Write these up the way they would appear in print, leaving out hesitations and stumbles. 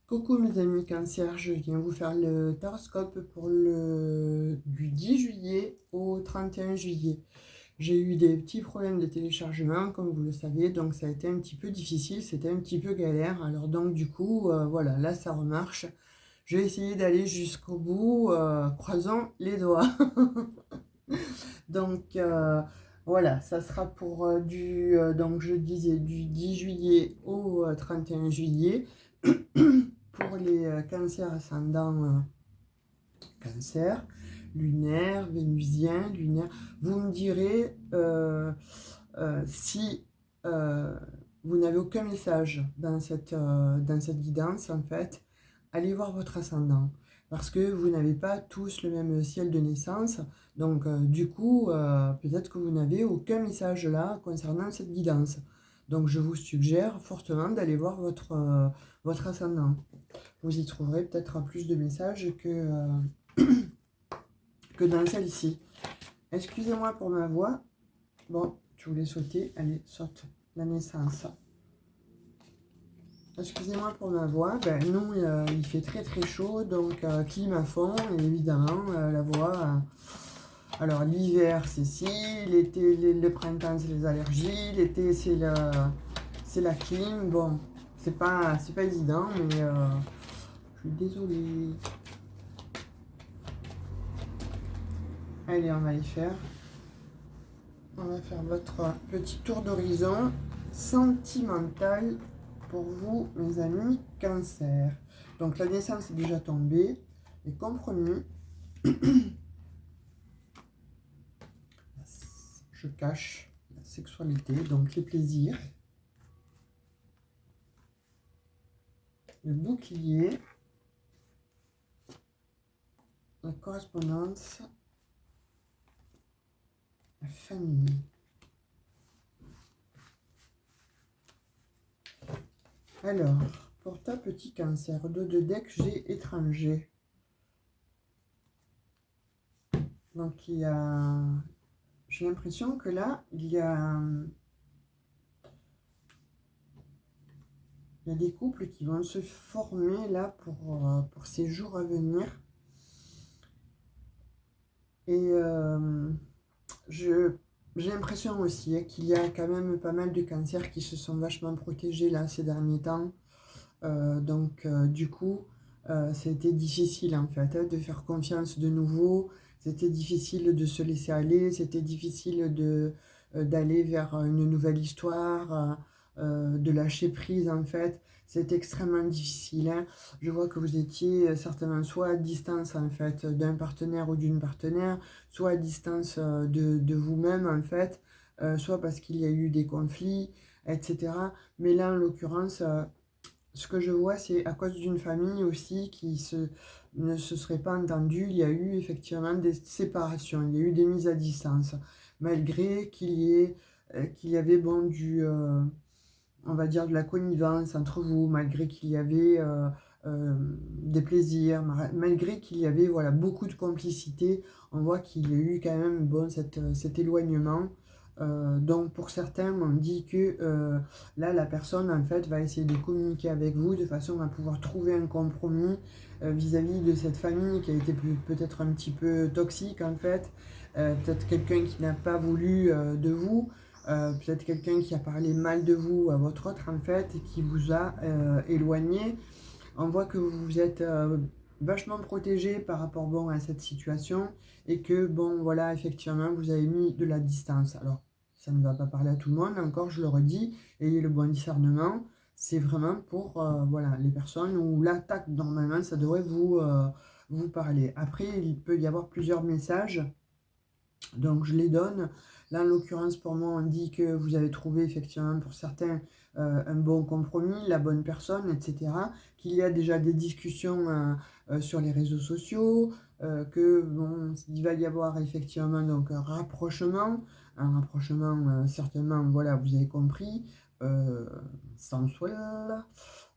Coucou mes amis Cancer, je viens vous faire le taroscope pour du 10 juillet au 31 juillet. J'ai eu des petits problèmes de téléchargement, comme vous le savez, donc ça a été un petit peu difficile, c'était un petit peu galère. Alors donc du coup, voilà, là ça remarche. Je vais essayer d'aller jusqu'au bout, croisons les doigts. Donc voilà, ça sera pour donc je disais du 10 juillet au 31 juillet. Pour les cancers ascendants cancer, lunaire, vénusien, lunaire. Vous me direz si vous n'avez aucun message dans cette guidance, en fait, allez voir votre ascendant. Parce que vous n'avez pas tous le même ciel de naissance. Donc, du coup, peut-être que vous n'avez aucun message là concernant cette guidance. Donc, je vous suggère fortement d'aller voir votre ascendant. Vous y trouverez peut-être plus de messages que dans celle-ci. Excusez-moi pour ma voix. Bon, je voulais sauter. Allez, saute. La naissance. Excusez-moi pour ma voix. Ben, nous, il fait très très chaud, donc clim à fond, et évidemment, la voix. Alors, l'hiver, c'est ci. L'été, le printemps, c'est les allergies. L'été, c'est la clim. Bon, c'est pas évident, mais je suis désolée. Allez, on va les faire. On va faire votre petit tour d'horizon sentimental pour vous, mes amis Cancer. Donc, la naissance est déjà tombée. Les compromis. Je cache la sexualité, donc les plaisirs. Le bouclier. La correspondance. La famille. Alors, pour ta petit Cancer, 2 de deck, j'ai étranger. Donc, il y a... J'ai l'impression que là, il y a des couples qui vont se former là pour ces jours à venir. Et j'ai l'impression aussi qu'il y a quand même pas mal de cancers qui se sont vachement protégés là ces derniers temps. Du coup, c'était difficile en fait de faire confiance de nouveau. C'était difficile de se laisser aller. C'était difficile d'aller vers une nouvelle histoire, de lâcher prise en fait. C'est extrêmement difficile. Hein. Je vois que vous étiez certainement soit à distance en fait d'un partenaire ou d'une partenaire, soit à distance de vous-même en fait, soit parce qu'il y a eu des conflits, etc. Mais là, en l'occurrence, ce que je vois, c'est à cause d'une famille aussi ne se serait pas entendue. Il y a eu effectivement des séparations, il y a eu des mises à distance, malgré qu'il y avait bon, on va dire de la connivence entre vous, malgré qu'il y avait des plaisirs, malgré qu'il y avait voilà, beaucoup de complicité. On voit qu'il y a eu quand même bon, cet éloignement. Donc pour certains, on dit que là, la personne en fait va essayer de communiquer avec vous de façon à pouvoir trouver un compromis vis-à-vis de cette famille qui a été peut-être un petit peu toxique en fait, peut-être quelqu'un qui n'a pas voulu de vous, peut-être quelqu'un qui a parlé mal de vous à votre autre en fait et qui vous a éloigné. On voit que vous êtes vachement protégé par rapport bon, à cette situation et que bon voilà effectivement vous avez mis de la distance. Alors ça ne va pas parler à tout le monde, encore je le redis, ayez le bon discernement. C'est vraiment pour voilà, les personnes où l'attaque normalement ça devrait vous parler. Après il peut y avoir plusieurs messages, donc je les donne. Là en l'occurrence pour moi on dit que vous avez trouvé effectivement pour certains un bon compromis, la bonne personne, etc. Qu'il y a déjà des discussions sur les réseaux sociaux, que bon, il va y avoir effectivement donc un rapprochement certainement, voilà, vous avez compris, sensuel.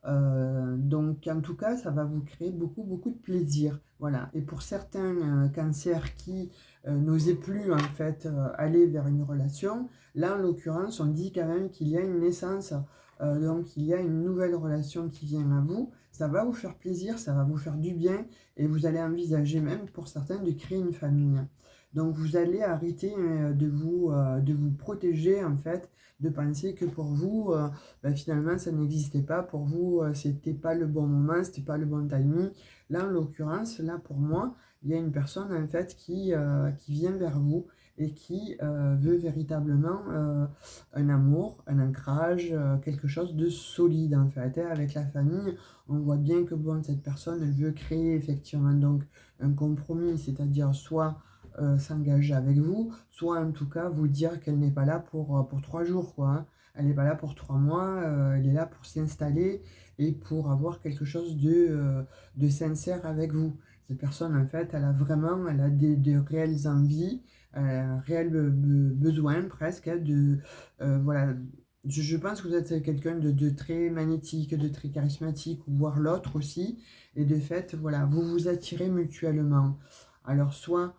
Donc en tout cas, ça va vous créer beaucoup, beaucoup de plaisir. Voilà. Et pour certains cancers qui n'osaient plus en fait aller vers une relation, là en l'occurrence, on dit quand même qu'il y a une naissance Donc il y a une nouvelle relation qui vient à vous. Ça va vous faire plaisir, ça va vous faire du bien et vous allez envisager même pour certains de créer une famille. Donc vous allez arrêter de vous protéger en fait, de penser que pour vous, finalement ça n'existait pas, pour vous c'était pas le bon moment, c'était pas le bon timing. Là en l'occurrence, là pour moi, il y a une personne en fait qui vient vers vous et qui veut véritablement un amour, un ancrage, quelque chose de solide en fait. Et avec la famille, on voit bien que bon, cette personne, elle veut créer effectivement donc un compromis, c'est-à-dire soit s'engager avec vous, soit en tout cas vous dire qu'elle n'est pas là pour 3 jours, quoi. Hein. Elle n'est pas là pour 3 mois, elle est là pour s'installer et pour avoir quelque chose de sincère avec vous. Cette personne, en fait, elle a des réelles envies, un réel besoin presque hein, voilà. Je pense que vous êtes quelqu'un de très magnétique, de très charismatique, voire l'autre aussi. Et de fait, voilà, vous vous attirez mutuellement. Alors, soit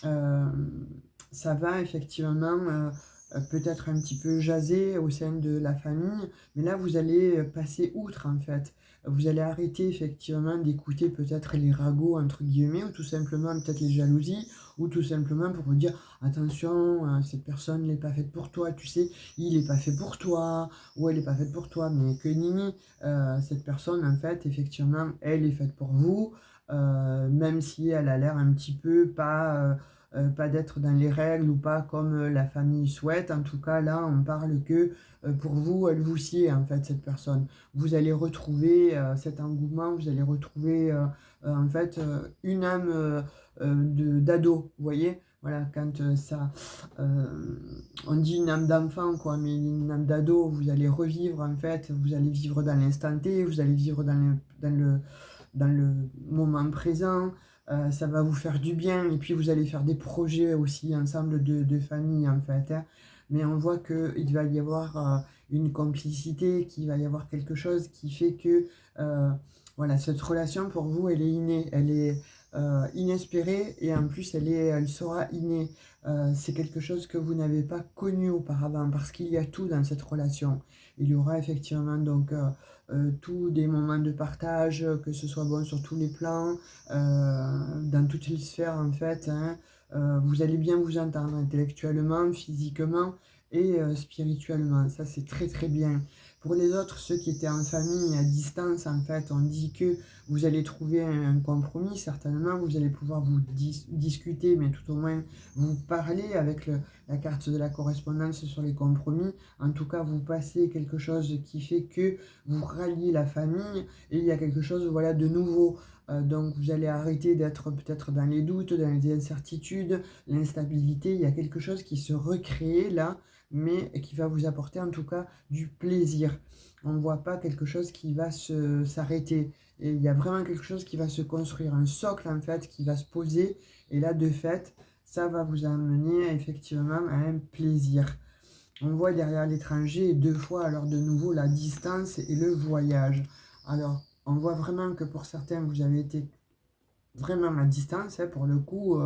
euh, ça va effectivement peut-être un petit peu jaser au sein de la famille, mais là vous allez passer outre en fait. Vous allez arrêter effectivement d'écouter peut-être les ragots entre guillemets, ou tout simplement peut-être les jalousies, ou tout simplement pour vous dire attention, cette personne n'est pas faite pour toi, tu sais, il n'est pas fait pour toi, ou elle n'est pas faite pour toi, mais que nini, cette personne en fait, effectivement, elle est faite pour vous, même si elle a l'air un petit peu pas d'être dans les règles ou pas comme la famille souhaite. En tout cas, là, on parle que pour vous, elle vous sied en fait, cette personne. Vous allez retrouver cet engouement, vous allez retrouver en fait une âme d'ado, vous voyez? Voilà, quand on dit une âme d'enfant, quoi, mais une âme d'ado, vous allez revivre en fait, vous allez vivre dans l'instant T, vous allez vivre dans le moment présent, ça va vous faire du bien, et puis vous allez faire des projets aussi ensemble de famille en fait. Hein. Mais on voit qu'il va y avoir une complicité, qu'il va y avoir quelque chose qui fait que voilà, cette relation pour vous, elle est innée, elle est inespérée, et en plus elle sera innée. C'est quelque chose que vous n'avez pas connu auparavant, parce qu'il y a tout dans cette relation. Il y aura effectivement donc tous des moments de partage, que ce soit bon sur tous les plans, dans toutes les sphères en fait. Hein. Vous allez bien vous entendre intellectuellement, physiquement et spirituellement. Ça c'est très très bien. Pour les autres, ceux qui étaient en famille à distance, en fait, on dit que vous allez trouver un compromis, certainement, vous allez pouvoir vous discuter, mais tout au moins vous parler avec la carte de la correspondance sur les compromis. En tout cas, vous passez quelque chose qui fait que vous ralliez la famille et il y a quelque chose voilà, de nouveau. Donc vous allez arrêter d'être peut-être dans les doutes, dans les incertitudes, l'instabilité. Il y a quelque chose qui se recrée là, mais qui va vous apporter en tout cas du plaisir. On ne voit pas quelque chose qui va s'arrêter. Et il y a vraiment quelque chose qui va se construire, un socle en fait qui va se poser. Et là, de fait, ça va vous amener effectivement à un plaisir. On voit derrière l'étranger 2 fois alors de nouveau la distance et le voyage. Alors, on voit vraiment que pour certains, vous avez été vraiment à distance. Hein, pour le coup,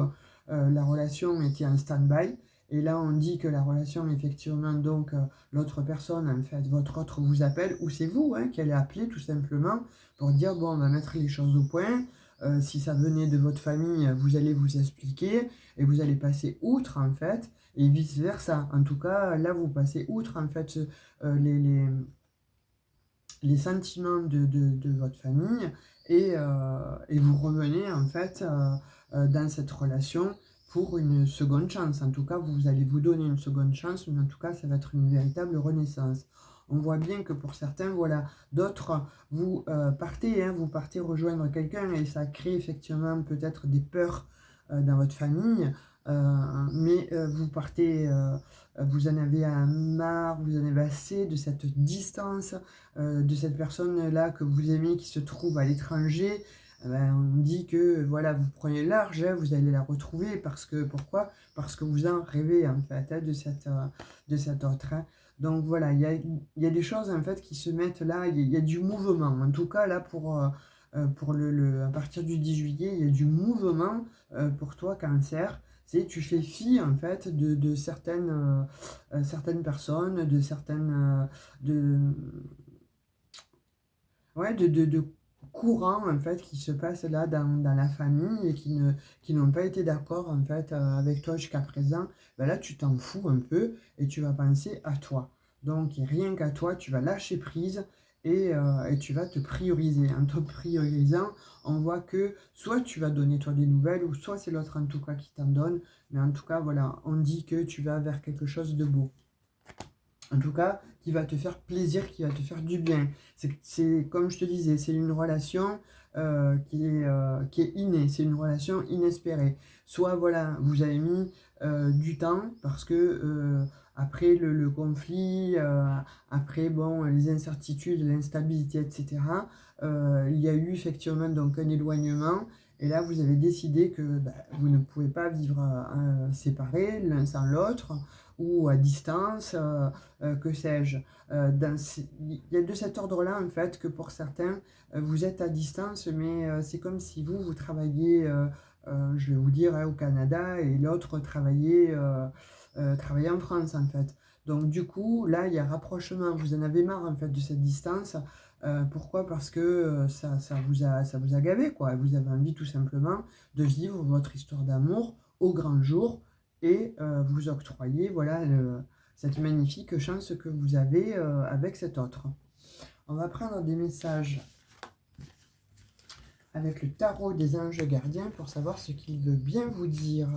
la relation était en stand-by. Et là, on dit que la relation, effectivement, donc l'autre personne, en fait, votre autre vous appelle, ou c'est vous hein, qui allez appeler tout simplement pour dire, bon, on va mettre les choses au point. Si ça venait de votre famille, vous allez vous expliquer et vous allez passer outre, en fait, et vice-versa. En tout cas, là, vous passez outre, en fait, euh, les, les, les sentiments de votre famille et vous revenez en fait dans cette relation pour une seconde chance. En tout cas, vous allez vous donner une seconde chance, mais en tout cas, ça va être une véritable renaissance. On voit bien que pour certains, voilà, d'autres, vous partez, hein, vous partez rejoindre quelqu'un et ça crée effectivement peut-être des peurs dans votre famille, mais vous partez, vous en avez marre, vous en avez assez de cette distance, de cette personne-là que vous aimez qui se trouve à l'étranger. On dit que voilà, vous prenez large, hein, vous allez la retrouver parce que pourquoi? Parce que vous en rêvez en fait hein, de cette autre. Hein. Donc voilà, il y a des choses en fait qui se mettent là, il y a du mouvement. En tout cas là pour à partir du 10 juillet, il y a du mouvement pour toi, Cancer. C'est tu fais fi en fait de certaines personnes, de ouais, de courants en fait qui se passent là dans la famille et qui n'ont pas été d'accord en fait avec toi jusqu'à présent. Ben là tu t'en fous un peu et tu vas penser à toi. Donc rien qu'à toi, tu vas lâcher prise et tu vas te prioriser. En te priorisant, on voit que soit tu vas donner toi des nouvelles ou soit c'est l'autre en tout cas qui t'en donne. Mais en tout cas voilà, on dit que tu vas vers quelque chose de beau. En tout cas, qui va te faire plaisir, qui va te faire du bien. C'est comme je te disais, c'est une relation qui est innée, c'est une relation inespérée. Soit voilà, vous avez mis du temps parce que après le conflit, après bon, les incertitudes, l'instabilité, etc., il y a eu effectivement donc un éloignement. Et là, vous avez décidé que bah, vous ne pouvez pas vivre séparés l'un sans l'autre ou à distance. Que sais-je. Il y a de cet ordre-là, en fait, que pour certains, vous êtes à distance, mais c'est comme si vous travailliez, je vais vous dire, hein, au Canada, et l'autre travaillait en France, en fait. Donc, du coup, là, il y a rapprochement. Vous en avez marre, en fait, de cette distance. Pourquoi? Parce que ça vous a gavé, quoi. Vous avez envie, tout simplement, de vivre votre histoire d'amour au grand jour et vous octroyer, voilà, cette magnifique chance que vous avez avec cet autre. On va prendre des messages avec le tarot des anges gardiens pour savoir ce qu'il veut bien vous dire.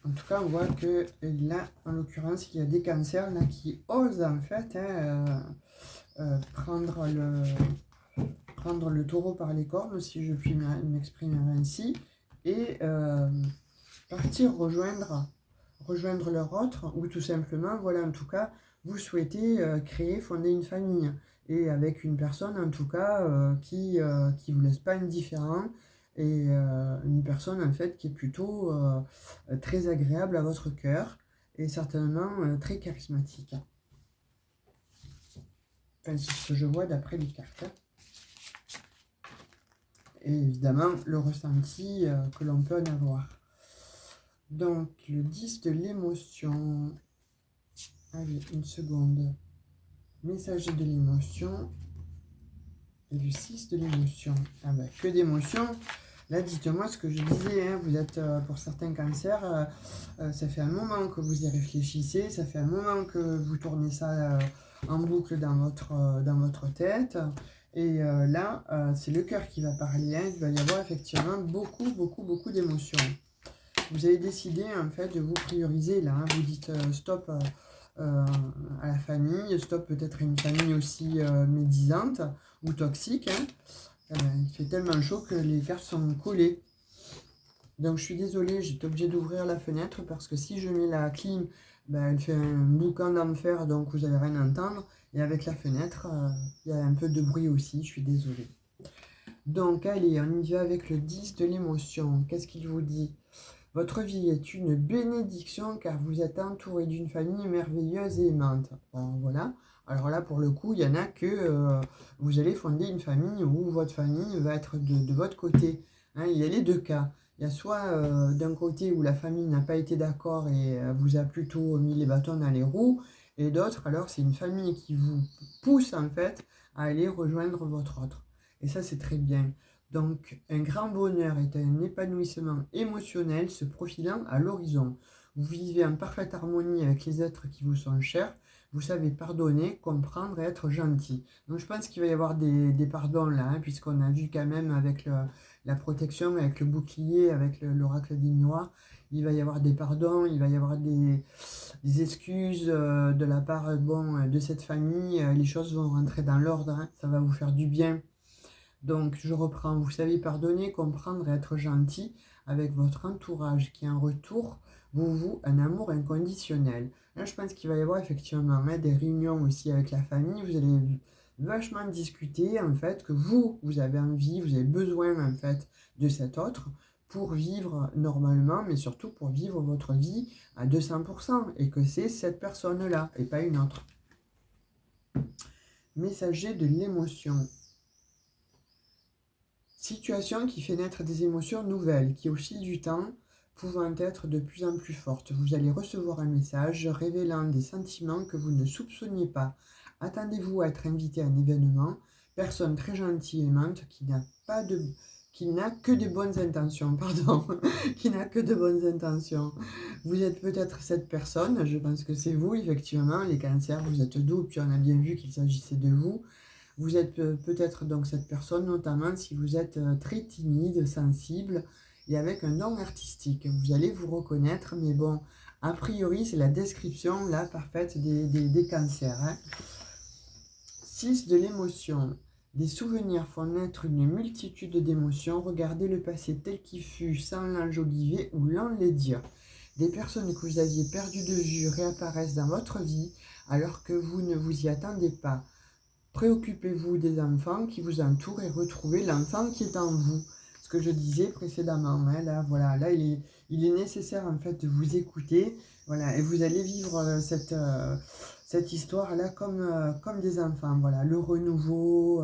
En tout cas, on voit que là, en l'occurrence, il y a des cancers là, qui osent en fait prendre le taureau par les cornes, si je puis m'exprimer ainsi, et partir rejoindre leur autre, ou tout simplement, voilà, en tout cas, vous souhaitez fonder une famille, et avec une personne, en tout cas, qui vous laisse pas indifférent, et une personne, en fait, qui est plutôt très agréable à votre cœur, et certainement très charismatique. Enfin, c'est ce que je vois d'après les cartes. Et évidemment, le ressenti que l'on peut en avoir. Donc, le 10 de l'émotion. Allez, une seconde. Messager de l'émotion. Et le 6 de l'émotion. Ah ben, que d'émotion. Là, dites-moi ce que je disais. Hein, vous êtes, pour certains cancers, ça fait un moment que vous y réfléchissez. Ça fait un moment que vous tournez ça en boucle dans votre tête. Et là, c'est le cœur qui va parler. Hein. Il va y avoir effectivement beaucoup d'émotions. Vous avez décidé en fait de vous prioriser là. Hein. Vous dites stop à la famille, stop peut-être à une famille aussi médisante ou toxique. Hein. Il fait tellement chaud que les cartes sont collées. Donc je suis désolée, j'étais obligée d'ouvrir la fenêtre parce que si je mets la clim, ben, elle fait un boucan d'enfer, donc vous n'allez rien entendre. Et avec la fenêtre, il y a un peu de bruit aussi, je suis désolée. Donc allez, on y va avec le 10 de l'émotion. Qu'est-ce qu'il vous dit? Votre vie est une bénédiction car vous êtes entouré d'une famille merveilleuse et aimante. Alors, voilà. Alors là, pour le coup, il y en a que vous allez fonder une famille où votre famille va être de votre côté. Hein, il y a les deux cas. Il y a soit d'un côté où la famille n'a pas été d'accord et vous a plutôt mis les bâtons dans les roues, et d'autres, alors c'est une famille qui vous pousse en fait à aller rejoindre votre autre. Et ça, c'est très bien. Donc, un grand bonheur est un épanouissement émotionnel se profilant à l'horizon. Vous vivez en parfaite harmonie avec les êtres qui vous sont chers. Vous savez pardonner, comprendre et être gentil. Donc, je pense qu'il va y avoir des pardons là, hein, puisqu'on a vu quand même avec la protection, avec le bouclier, avec l'oracle des miroirs, il va y avoir des pardons, il va y avoir des excuses de la part de cette famille. Les choses vont rentrer dans l'ordre, hein, ça va vous faire du bien. Donc, je reprends. Vous savez pardonner, comprendre et être gentil avec votre entourage qui, en retour, vous voue un amour inconditionnel. Là, je pense qu'il va y avoir effectivement des réunions aussi avec la famille. Vous allez vachement discuter, en fait, que vous avez envie, vous avez besoin, en fait, de cet autre pour vivre normalement, mais surtout pour vivre votre vie à 200%, et que c'est cette personne-là et pas une autre. Messager de l'émotion. Situation qui fait naître des émotions nouvelles, qui au fil du temps, pouvant être de plus en plus fortes. Vous allez recevoir un message révélant des sentiments que vous ne soupçonniez pas. Attendez-vous à être invité à un événement, personne très gentille et aimante qui n'a que de bonnes intentions, pardon, qui n'a que de bonnes intentions. Vous êtes peut-être cette personne, je pense que c'est vous, effectivement, les cancers, vous êtes doux, puis on a bien vu qu'il s'agissait de vous. Vous êtes peut-être donc cette personne, notamment si vous êtes très timide, sensible et avec un don artistique. Vous allez vous reconnaître, mais bon, a priori, c'est la description là parfaite des cancers. Hein. 6 de l'émotion. Des souvenirs font naître une multitude d'émotions. Regardez le passé tel qu'il fut, sans l'enjoliver ou l'enlaidir. Des personnes que vous aviez perdues de vue réapparaissent dans votre vie alors que vous ne vous y attendez pas. Préoccupez-vous des enfants qui vous entourent et retrouvez l'enfant qui est en vous. Ce que je disais précédemment, hein, là, voilà, là il est nécessaire en fait de vous écouter, voilà, et vous allez vivre cette histoire-là comme des enfants, voilà, le renouveau,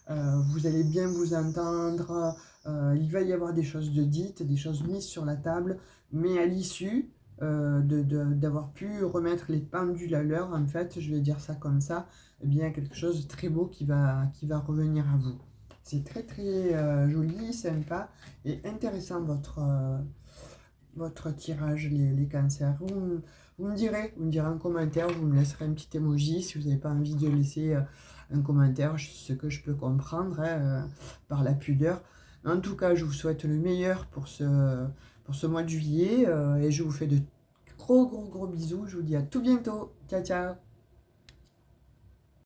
vous allez bien vous entendre, il va y avoir des choses de dites, des choses mises sur la table, mais à l'issue d'avoir pu remettre les pendules à l'heure, en fait, je vais dire ça comme ça, eh bien, quelque chose de très beau qui va revenir à vous. C'est très très joli, sympa et intéressant votre tirage, les cancers. Vous me direz en commentaire, vous me laisserez un petit emoji si vous n'avez pas envie de laisser un commentaire, ce que je peux comprendre hein, par la pudeur. En tout cas, je vous souhaite le meilleur pour ce mois de juillet et je vous fais de gros bisous. Je vous dis à tout bientôt. Ciao ciao.